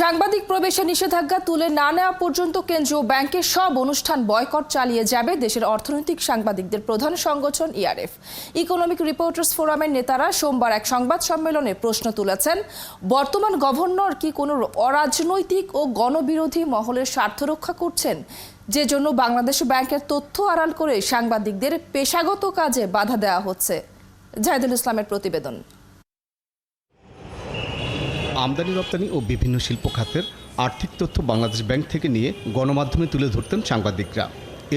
সাংবাদিক প্রবেশে নিষেধাজ্ঞা তুলে না নেওয়া পর্যন্ত কেন্দ্রীয় ব্যাংকের সব অনুষ্ঠান বয়কট চালিয়ে যাবে দেশের অর্থনৈতিক সাংবাদিকদের প্রধান সংগঠন ইআরএফ। ইকোনমিক রিপোর্টার্স ফোরামের নেতারা সোমবার এক সংবাদ সম্মেলনে প্রশ্ন তুলেছেন, বর্তমান গভর্নর কি কোনো অরাজনৈতিক ও গণবিরোধী মহলের স্বার্থ রক্ষা করছেন, যে জন্য বাংলাদেশ ব্যাংকের তথ্য আড়াল করে সাংবাদিকদের পেশাগত কাজে বাধা দেওয়া হচ্ছে। জাহিদুল ইসলামের প্রতিবেদন। আমদানি রপ্তানি ও বিভিন্ন শিল্প খাতের আর্থিক তথ্য বাংলাদেশ ব্যাংক থেকে নিয়ে গণমাধ্যমে তুলে ধরতেন সাংবাদিকরা।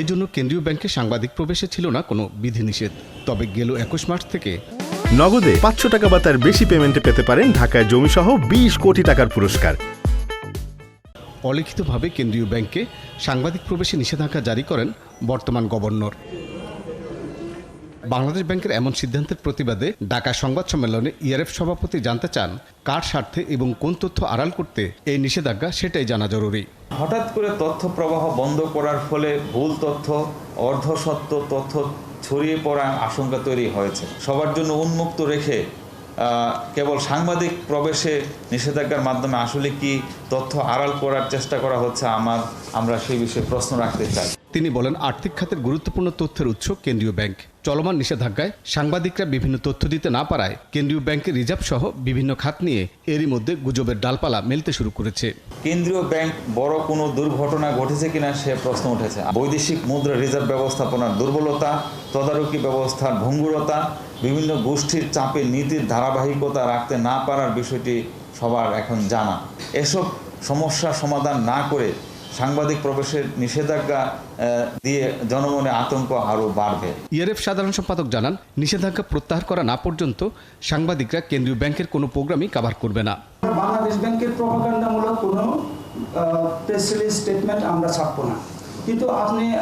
এজন্য কেন্দ্রীয় ব্যাংকে সাংবাদিক প্রবেশে ছিল না কোনো বিধিনিষেধ। তবে গেল 21 মার্চ থেকে নগদে 500 টাকা বা তার বেশি পেমেন্টে পেতে পারেন ঢাকায় জমিসহ 20 কোটি টাকার পুরস্কার। অলিখিতভাবে কেন্দ্রীয় ব্যাংকে সাংবাদিক প্রবেশে নিষেধাজ্ঞা জারি করেন বর্তমান গভর্নর। বাংলাদেশ ব্যাংকের এমন সিদ্ধান্তের প্রতিবাদে ঢাকা সংবাদ সম্মেলনে ইআরএফ সভাপতি জানতে চান, কার স্বার্থে এবং কোন তথ্য আড়াল করতে এই নিষেধাজ্ঞা সেটাই জানা জরুরি। হঠাৎ করে তথ্য প্রবাহ বন্ধ করার ফলে ভুল তথ্য, অর্ধসত্য তথ্য ছড়িয়ে পড়ার আশঙ্কা তৈরি হয়েছে। সবার জন্য উন্মুক্ত রেখে কেবল সাংবাদিক প্রবেশে নিষেধাজ্ঞার মাধ্যমে আসলে কি তথ্য আড়াল করার চেষ্টা করা হচ্ছে, আমরা সেই বিষয়ে প্রশ্ন রাখতে চাই। তিনি বলেন, আর্থিক খাতের গুরুত্বপূর্ণ তথ্যের উৎস কেন্দ্রীয় ব্যাংক। চলমান নিষেধাজ্ঞায় সাংবাদিকরা বিভিন্ন তথ্য দিতে না পারায় কেন্দ্রীয় ব্যাংকের রিজার্ভ সহ বিভিন্ন খাত নিয়ে এরই মধ্যে গুজবের ডালপালা মেলতে শুরু করেছে। কেন্দ্রীয় ব্যাংক বড় কোনো দুর্ঘটনা ঘটেছে কিনা সে প্রশ্ন উঠেছে। বৈদেশিক মুদ্রা রিজার্ভ ব্যবস্থাপনার দুর্বলতা, তদারকি ব্যবস্থার ভঙ্গুরতা, বিভিন্ন গোষ্ঠীর চাপে নীতির ধারাবাহিকতা রাখতে না পারার বিষয়টি সবার এখন জানা। এসব সমস্যা সমাধান না করে সাংবাদিক প্রবেশের নিষেধাজ্ঞা দিয়ে জনমনে আতঙ্ক আরও বাড়বে। ইআরএফ সাধারণ সম্পাদক জানান, নিষেধাজ্ঞা প্রত্যাহার করা না পর্যন্ত সাংবাদিকরা কেন্দ্রীয় ব্যাংকের কোনো প্রোগ্রামই কভার করবে না। বাংলাদেশ ব্যাংকের প্রপাগান্ডামূলক কোনো প্রেস রিলিজ স্টেটমেন্ট আমরা ছাপবো না, কিন্তু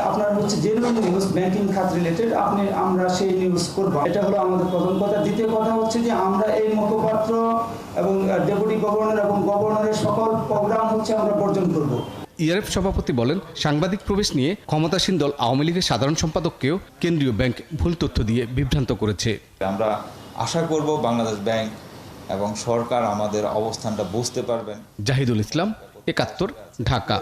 আপনার হচ্ছে জেনুইন নিউজ ব্যাংকিং খাত রিলেটেড আমরা সেই নিউজ করব। এটা হলো আমাদের প্রথম কথা। দ্বিতীয় কথা হচ্ছে যে আমরা এই মুখপাত্র এবং ডেপুটি গভর্নর এবং গভর্নরের সকল প্রোগ্রাম হচ্ছে আমরা বর্জন করব। ইআরএফ সভাপতি বলেন, সাংবাদিক প্রবেশ নিয়ে ক্ষমতাসীন দল আওয়ামী লীগের সাধারণ সম্পাদককেও কেন্দ্রীয় ব্যাংক ভুল তথ্য দিয়ে বিভ্রান্ত করেছে। আমরা আশা করব বাংলাদেশ ব্যাংক এবং সরকার আমাদের অবস্থানটা বুঝতে পারবেন। জাহিদুল ইসলাম, 71, ঢাকা।